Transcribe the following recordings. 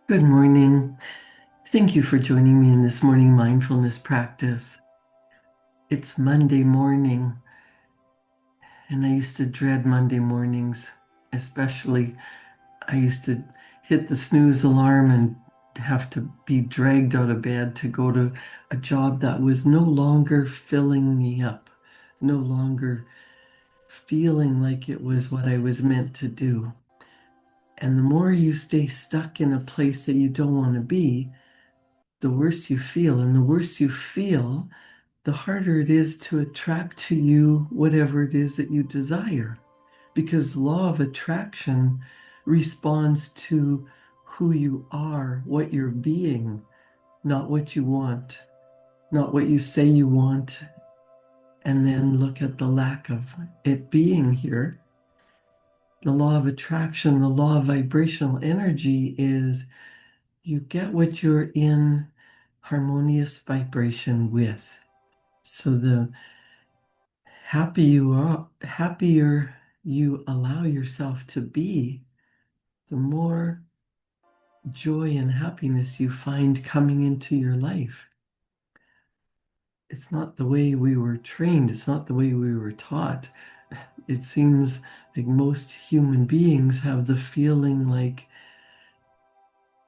Good morning. Thank you for joining me in this morning mindfulness practice. It's Monday morning, and I used to dread Monday mornings, especially. I used to hit the snooze alarm and have to be dragged out of bed to go to a job that was no longer filling me up, no longer feeling like it was what I was meant to do. And the more you stay stuck in a place that you don't want to be, the worse you feel. And the worse you feel, the harder it is to attract to you whatever it is that you desire. Because law of attraction responds to who you are, what you're being, not what you want, not what you say you want, and then look at the lack of it being here. The law of attraction, the law of vibrational energy is you get what you're in harmonious vibration with. So the happier you allow yourself to be, the more joy and happiness you find coming into your life. It's not the way we were trained, it's not the way we were taught. It seems like most human beings have the feeling like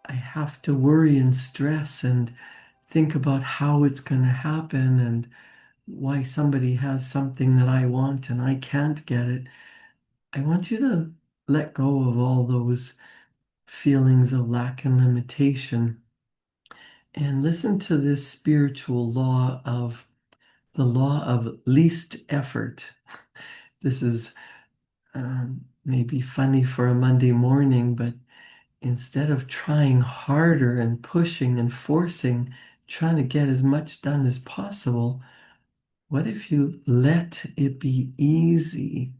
I have to worry and stress and think about how it's going to happen and why somebody has something that I want and I can't get it. I want you to let go of all those feelings of lack and limitation and listen to this spiritual law of the law of least effort. This is maybe funny for a Monday morning, but instead of trying harder and pushing and forcing, trying to get as much done as possible, what if you let it be easy?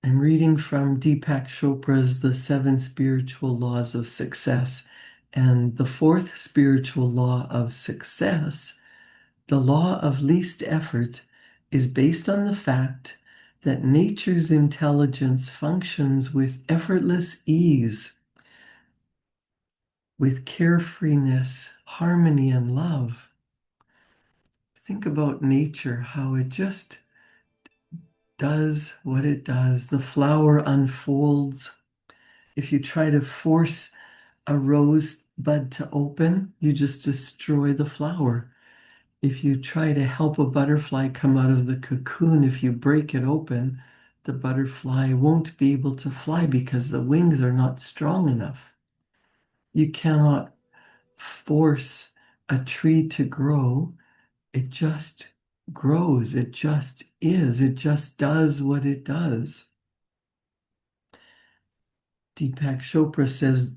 I'm reading from Deepak Chopra's The Seven Spiritual Laws of Success. And the fourth spiritual law of success, the law of least effort, is based on the fact that nature's intelligence functions with effortless ease, with carefreeness, harmony, and love. Think about nature, how it just does what it does. The flower unfolds. If you try to force a rose bud to open, you just destroy the flower. If you try to help a butterfly come out of the cocoon, if you break it open, the butterfly won't be able to fly because the wings are not strong enough. You cannot force a tree to grow. It just grows. It just is. It just does what it does. Deepak Chopra says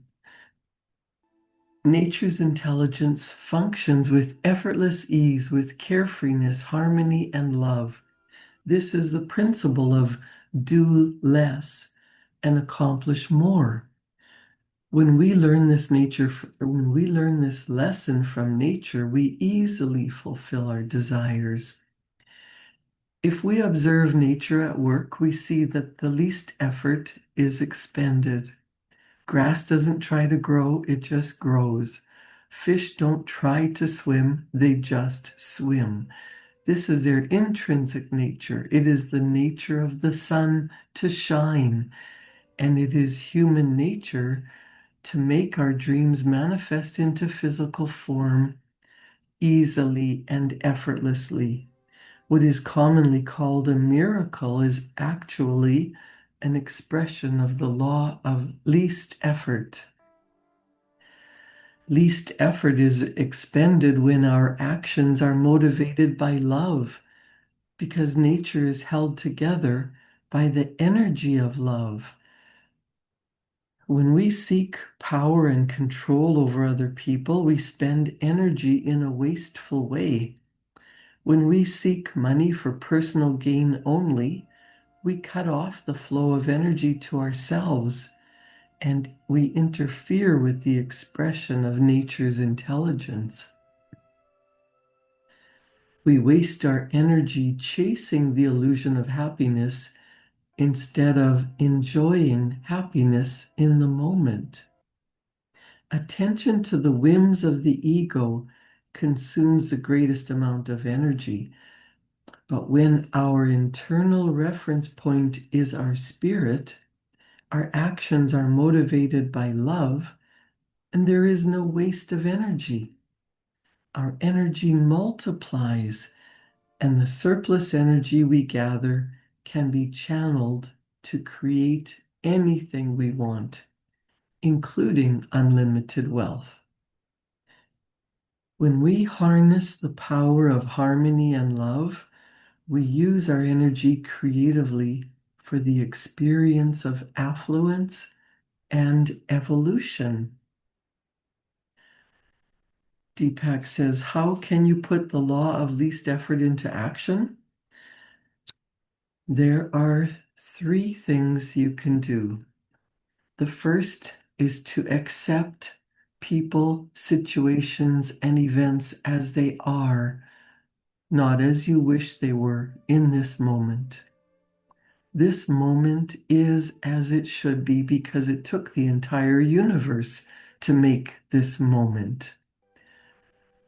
nature's intelligence functions with effortless ease, with carefreeness, harmony, and love. This is the principle of do less and accomplish more. When we learn when we learn this lesson from nature, we easily fulfill our desires. If we observe nature at work, we see that the least effort is expended. Grass doesn't try to grow, it just grows. Fish don't try to swim, they just swim. This is their intrinsic nature. It is the nature of the sun to shine, and it is human nature to make our dreams manifest into physical form easily and effortlessly. What is commonly called a miracle is actually an expression of the law of least effort. Least effort is expended when our actions are motivated by love, because nature is held together by the energy of love. When we seek power and control over other people, we spend energy in a wasteful way. When we seek money for personal gain only, we cut off the flow of energy to ourselves and we interfere with the expression of nature's intelligence. We waste our energy chasing the illusion of happiness instead of enjoying happiness in the moment. Attention to the whims of the ego consumes the greatest amount of energy. But when our internal reference point is our spirit, our actions are motivated by love, and there is no waste of energy. Our energy multiplies, and the surplus energy we gather can be channeled to create anything we want, including unlimited wealth. When we harness the power of harmony and love, we use our energy creatively for the experience of affluence and evolution. Deepak says, how can you put the law of least effort into action? There are three things you can do. The first is to accept people, situations, and events as they are, not as you wish they were in this moment. This moment is as it should be because it took the entire universe to make this moment.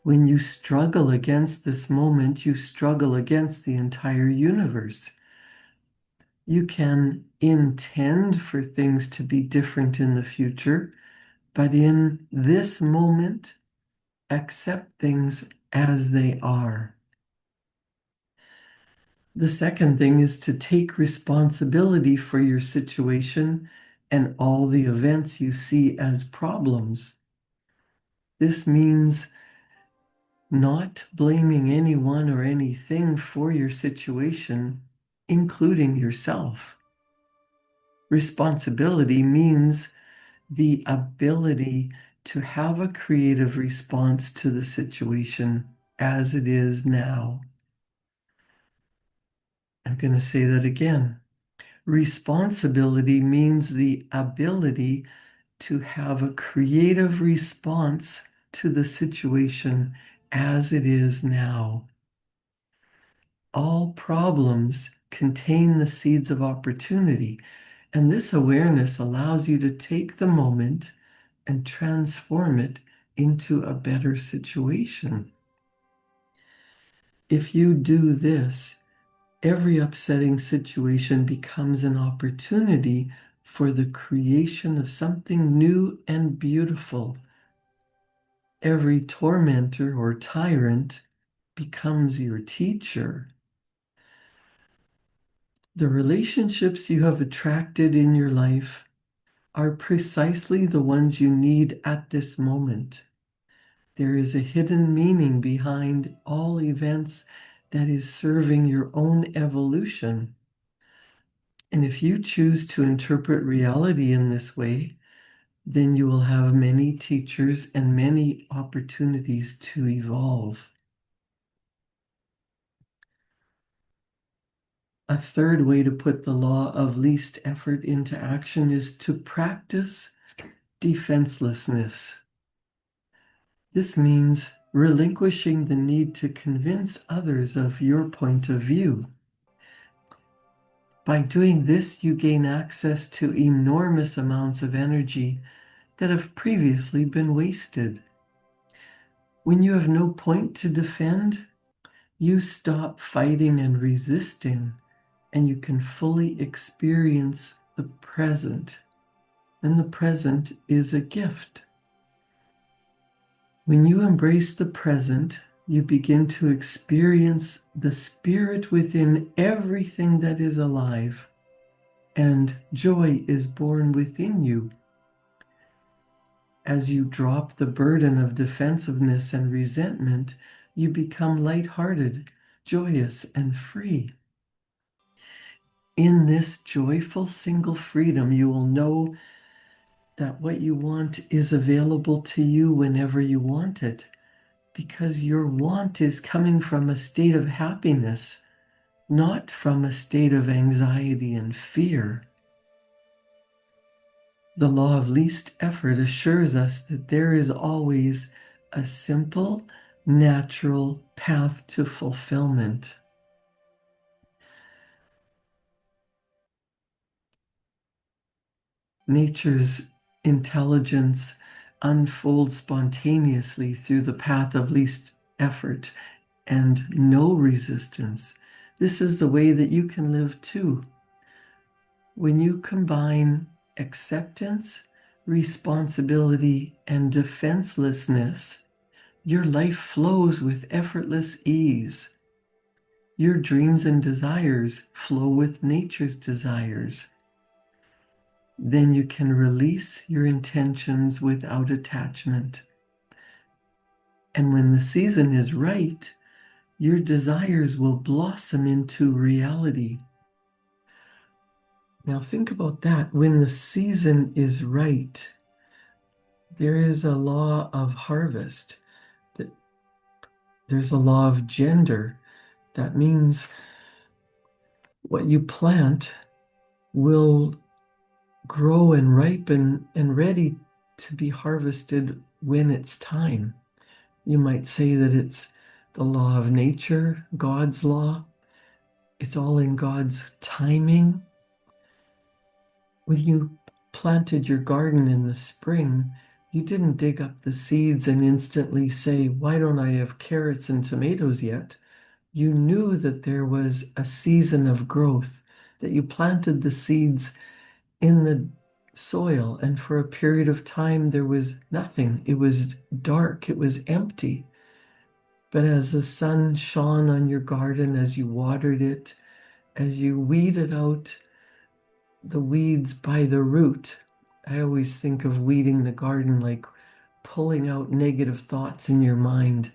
When you struggle against this moment, you struggle against the entire universe. You can intend for things to be different in the future, but in this moment, accept things as they are. The second thing is to take responsibility for your situation and all the events you see as problems. This means not blaming anyone or anything for your situation, including yourself. Responsibility means the ability to have a creative response to the situation as it is now. I'm going to say that again. Responsibility means the ability to have a creative response to the situation as it is now. All problems contain the seeds of opportunity, and this awareness allows you to take the moment and transform it into a better situation. If you do this, every upsetting situation becomes an opportunity for the creation of something new and beautiful. Every tormentor or tyrant becomes your teacher. The relationships you have attracted in your life are precisely the ones you need at this moment. There is a hidden meaning behind all events that is serving your own evolution. And if you choose to interpret reality in this way, then you will have many teachers and many opportunities to evolve. A third way to put the law of least effort into action is to practice defenselessness. This means relinquishing the need to convince others of your point of view. By doing this, you gain access to enormous amounts of energy that have previously been wasted. When you have no point to defend, you stop fighting and resisting, and you can fully experience the present. And the present is a gift. When you embrace the present, you begin to experience the spirit within everything that is alive, and joy is born within you. As you drop the burden of defensiveness and resentment, you become lighthearted, joyous, and free. In this joyful single freedom, you will know that what you want is available to you whenever you want it, because your want is coming from a state of happiness, not from a state of anxiety and fear. The law of least effort assures us that there is always a simple, natural path to fulfillment. Nature's intelligence unfolds spontaneously through the path of least effort and no resistance. This is the way that you can live too. When you combine acceptance, responsibility, and defenselessness, your life flows with effortless ease. Your dreams and desires flow with nature's desires. Then you can release your intentions without attachment. And when the season is right, your desires will blossom into reality. Now think about that. When the season is right, there is a law of harvest. There's a law of gender. That means what you plant will grow and ripen and ready to be harvested when it's time. You might say that it's the law of nature, God's law. It's all in God's timing. When you planted your garden in the spring, you didn't dig up the seeds and instantly say, why don't I have carrots and tomatoes yet? You knew that there was a season of growth, that you planted the seeds in the soil, and for a period of time there was nothing. It was dark, it was empty. But as the sun shone on your garden, as you watered it, as you weeded out the weeds by the root, I always think of weeding the garden like pulling out negative thoughts in your mind.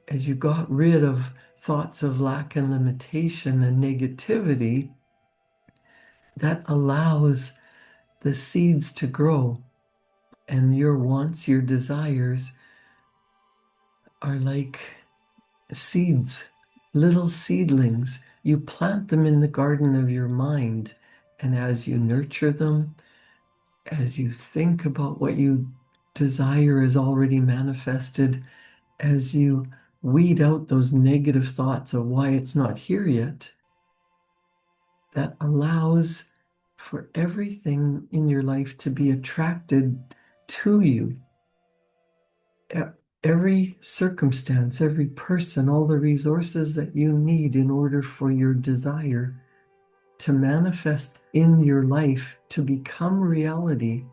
As you got rid of thoughts of lack and limitation and negativity, that allows the seeds to grow. And your wants, your desires are like seeds, little seedlings. You plant them in the garden of your mind. And as you nurture them, as you think about what you desire is already manifested, as you weed out those negative thoughts of why it's not here yet, that allows for everything in your life to be attracted to you. Every circumstance, every person, all the resources that you need in order for your desire to manifest in your life, to become reality.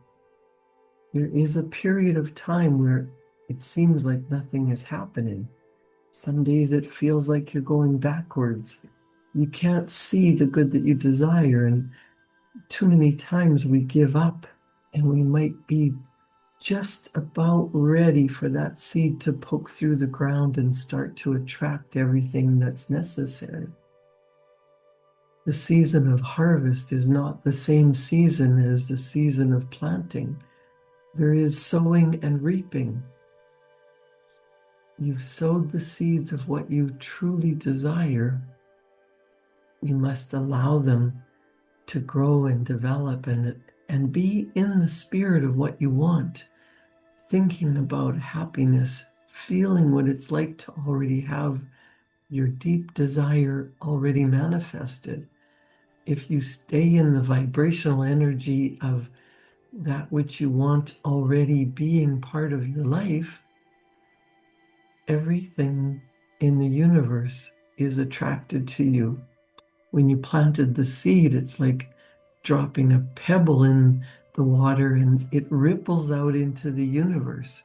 There is a period of time where it seems like nothing is happening. Some days it feels like you're going backwards. You can't see the good that you desire, and too many times we give up, and we might be just about ready for that seed to poke through the ground and start to attract everything that's necessary. The season of harvest is not the same season as the season of planting. There is sowing and reaping. You've sowed the seeds of what you truly desire. You must allow them to grow and develop and be in the spirit of what you want, thinking about happiness, feeling what it's like to already have your deep desire already manifested. If you stay in the vibrational energy of that which you want already being part of your life, everything in the universe is attracted to you. When you planted the seed, it's like dropping a pebble in the water and it ripples out into the universe.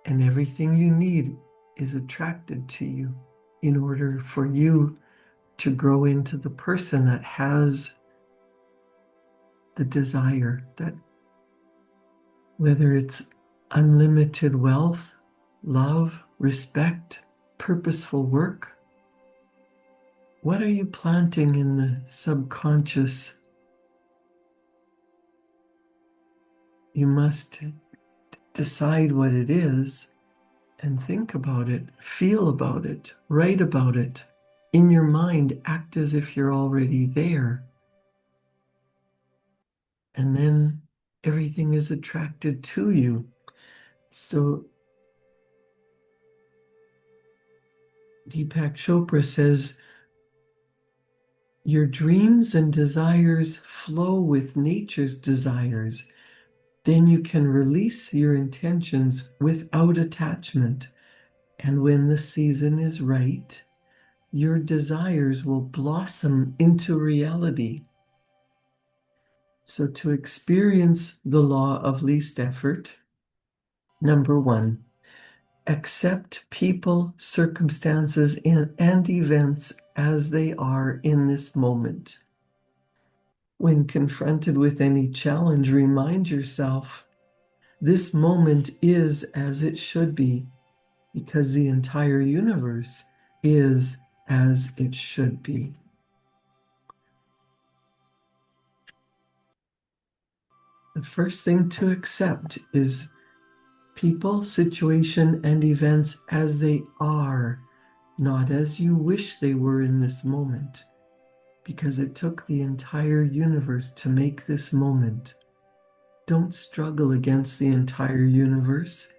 And everything you need is attracted to you in order for you to grow into the person that has the desire, that whether it's unlimited wealth, love, respect, purposeful work, what are you planting in the subconscious? You must decide what it is and think about it, feel about it, write about it. In your mind, act as if you're already there. And then everything is attracted to you. So Deepak Chopra says, your dreams and desires flow with nature's desires. Then you can release your intentions without attachment. And when the season is right, your desires will blossom into reality. So, to experience the law of least effort, number one, accept people, circumstances, and events as they are in this moment. When confronted with any challenge, remind yourself this moment is as it should be, because the entire universe is as it should be. The first thing to accept is people, situation, and events as they are, not as you wish they were in this moment, because it took the entire universe to make this moment. Don't struggle against the entire universe.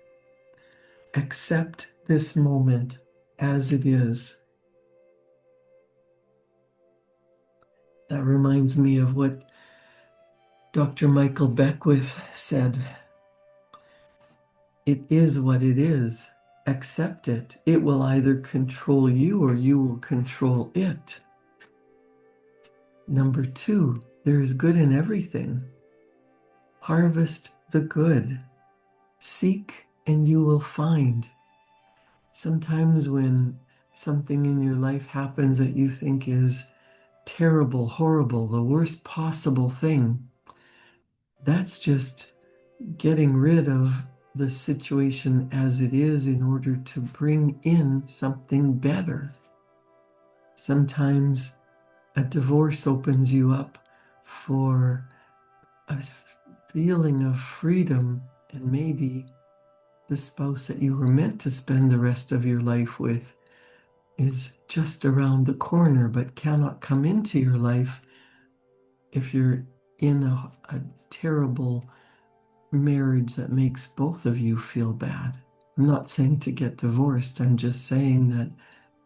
Accept this moment as it is. That reminds me of what Dr. Michael Beckwith said. It is what it is. Accept it. It will either control you or you will control it. Number two, there is good in everything. Harvest the good. Seek and you will find. Sometimes when something in your life happens that you think is terrible, horrible, the worst possible thing, that's just getting rid of the situation as it is in order to bring in something better. Sometimes a divorce opens you up for a feeling of freedom, and maybe the spouse that you were meant to spend the rest of your life with is just around the corner but cannot come into your life if you're in a terrible marriage that makes both of you feel bad. I'm not saying to get divorced. I'm just saying that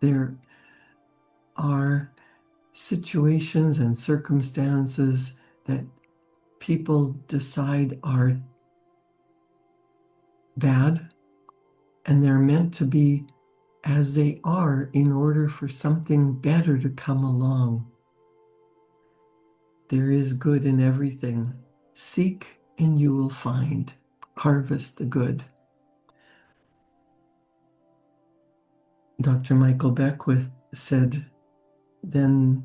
there are situations and circumstances that people decide are bad, and they're meant to be as they are in order for something better to come along. There is good in everything. Seek and you will find. Harvest the good. Dr. Michael Beckwith said, then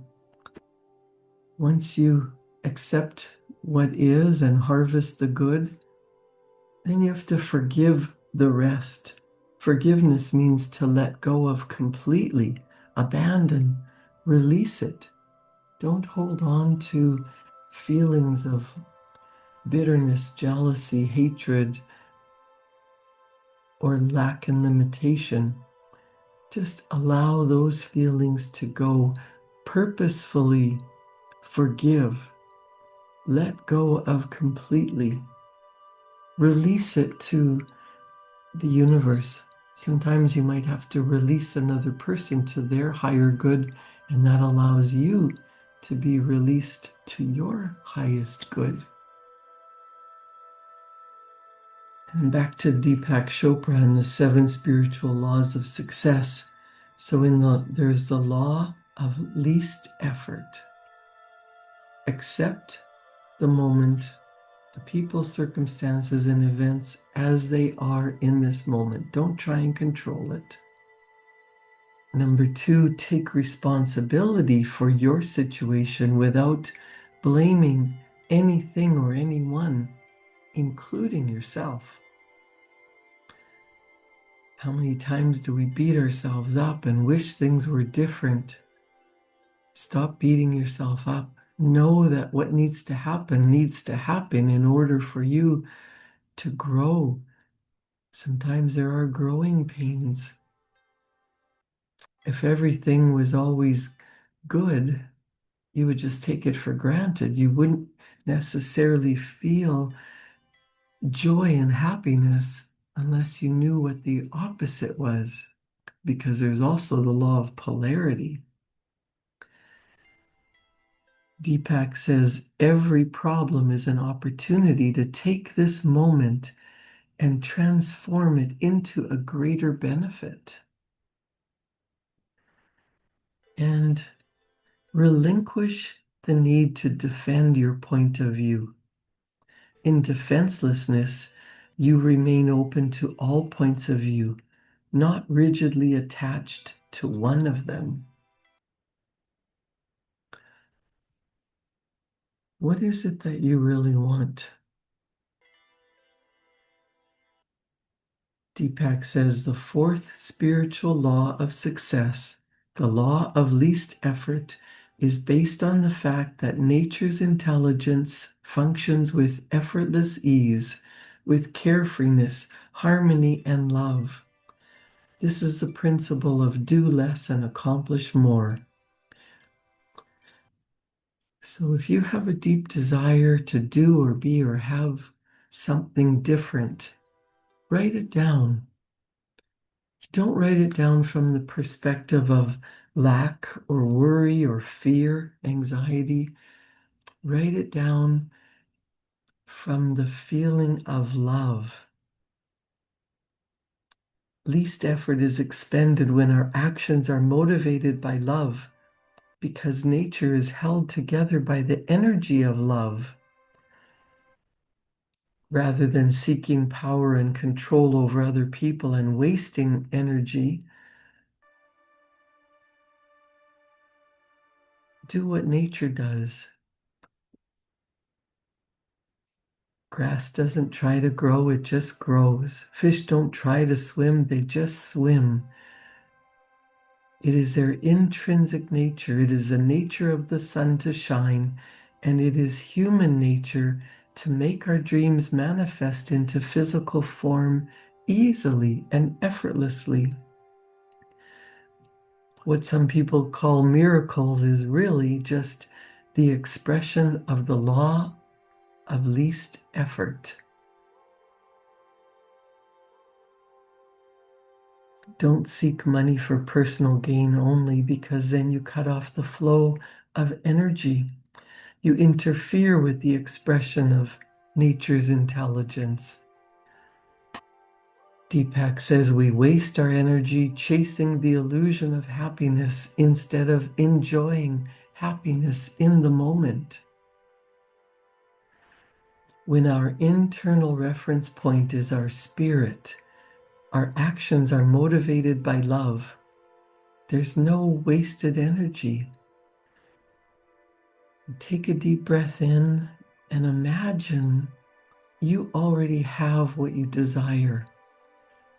once you accept what is and harvest the good, then you have to forgive the rest. Forgiveness means to let go of completely, abandon, release it. Don't hold on to feelings of bitterness, jealousy, hatred, or lack and limitation. Just allow those feelings to go. Purposefully forgive. Let go of completely. Release it to the universe. Sometimes you might have to release another person to their higher good, and that allows you to be released to your highest good. And back to Deepak Chopra and the 7 spiritual laws of success. So there's the law of least effort. Accept the moment, the people, circumstances, and events as they are in this moment. Don't try and control it. Number 2, take responsibility for your situation without blaming anything or anyone, including yourself. How many times do we beat ourselves up and wish things were different? Stop beating yourself up. Know that what needs to happen in order for you to grow. Sometimes there are growing pains. If everything was always good, you would just take it for granted. You wouldn't necessarily feel joy and happiness unless you knew what the opposite was. because there's also the law of polarity. Deepak says every problem is an opportunity to take this moment and transform it into a greater benefit. And relinquish the need to defend your point of view. In defenselessness, you remain open to all points of view, not rigidly attached to one of them. What is it that you really want? Deepak says the fourth spiritual law of success, the law of least effort, is based on the fact that nature's intelligence functions with effortless ease, with carefreeness, harmony, and love. This is the principle of do less and accomplish more. So if you have a deep desire to do or be or have something different, write it down. Don't write it down from the perspective of lack or worry or fear, anxiety. Write it down from the feeling of love. Least effort is expended when our actions are motivated by love, because nature is held together by the energy of love. Rather than seeking power and control over other people and wasting energy, do what nature does. Grass doesn't try to grow, it just grows. Fish don't try to swim, they just swim. It is their intrinsic nature. It is the nature of the sun to shine, and it is human nature to make our dreams manifest into physical form easily and effortlessly. What some people call miracles is really just the expression of the law of least effort. Don't seek money for personal gain only, because then you cut off the flow of energy. You interfere with the expression of nature's intelligence. Deepak says we waste our energy chasing the illusion of happiness instead of enjoying happiness in the moment. When our internal reference point is our spirit, our actions are motivated by love. There's no wasted energy. Take a deep breath in and imagine you already have what you desire.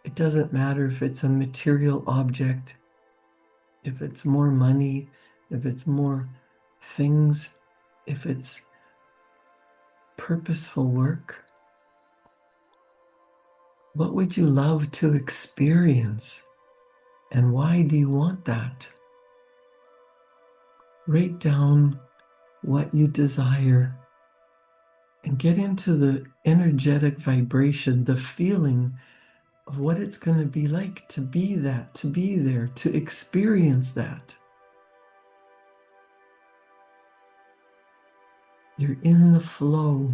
It doesn't matter if it's a material object, if it's more money, if it's more things, if it's purposeful work. What would you love to experience? And why do you want that? Write down what you desire and get into the energetic vibration, the feeling of what it's going to be like to be that, to be there, to experience that. You're in the flow.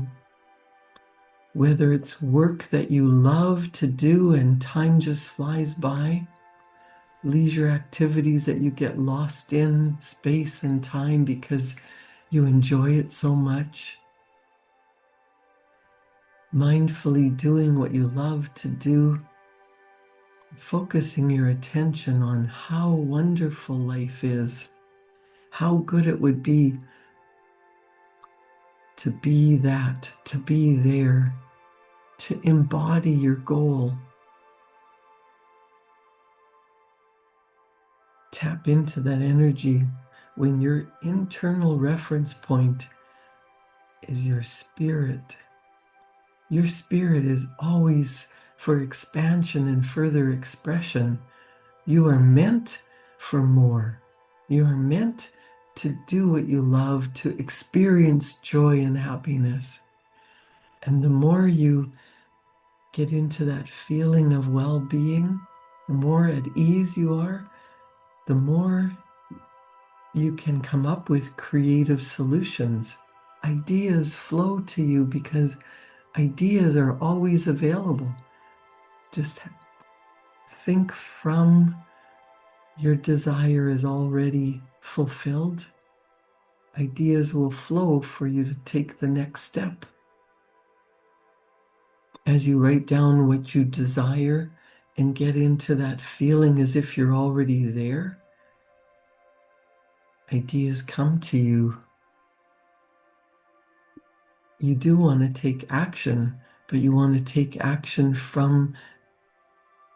Whether it's work that you love to do and time just flies by, leisure activities that you get lost in space and time because you enjoy it so much, mindfully doing what you love to do, focusing your attention on how wonderful life is, how good it would be to be that, to be there, to embody your goal. Tap into that energy when your internal reference point is your spirit. Your spirit is always for expansion and further expression. You are meant for more. You are meant to do what you love, to experience joy and happiness. And the more you get into that feeling of well-being, The more at ease you are, the more you can come up with creative solutions. Ideas flow to you because ideas are always available. Just think from your desire is already fulfilled. Ideas will flow for you to take the next step. As you write down what you desire and get into that feeling as if you're already there, ideas come to you. You do want to take action, but you want to take action from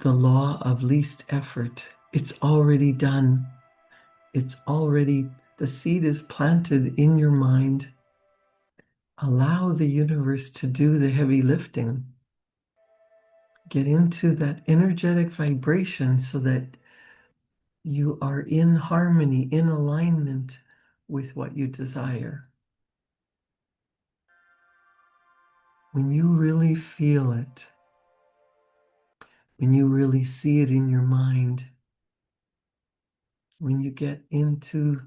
the law of least effort. It's already done. It's already, the seed is planted in your mind. Allow the universe to do the heavy lifting. Get into that energetic vibration so that you are in harmony, in alignment with what you desire. When you really feel it, when you really see it in your mind, when you get into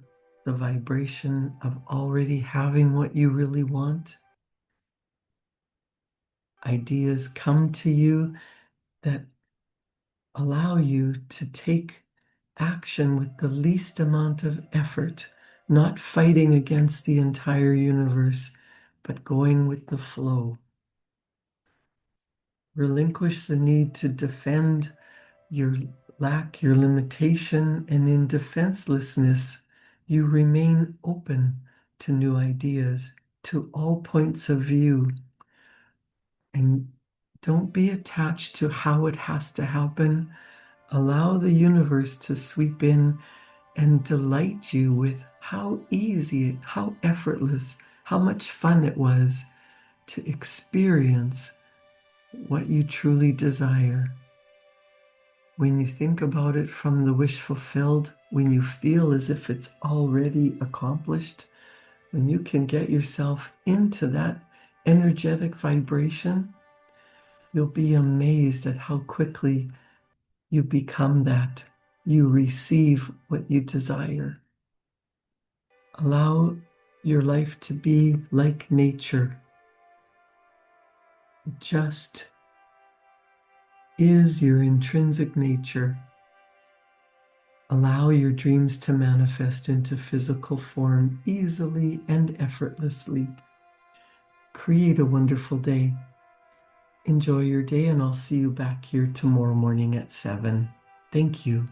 the vibration of already having what you really want, ideas come to you that allow you to take action with the least amount of effort, not fighting against the entire universe, but going with the flow. Relinquish the need to defend your lack, your limitation, and in defenselessness, you remain open to new ideas, to all points of view. And don't be attached to how it has to happen. Allow the universe to sweep in and delight you with how easy, how effortless, how much fun it was to experience what you truly desire. When you think about it from the wish fulfilled, when you feel as if it's already accomplished, when you can get yourself into that energetic vibration, you'll be amazed at how quickly you become that. You receive what you desire. Allow your life to be like nature. Just is your intrinsic nature. Allow your dreams to manifest into physical form easily and effortlessly. Create a wonderful day. Enjoy your day, and I'll see you back here tomorrow morning at 7. Thank you.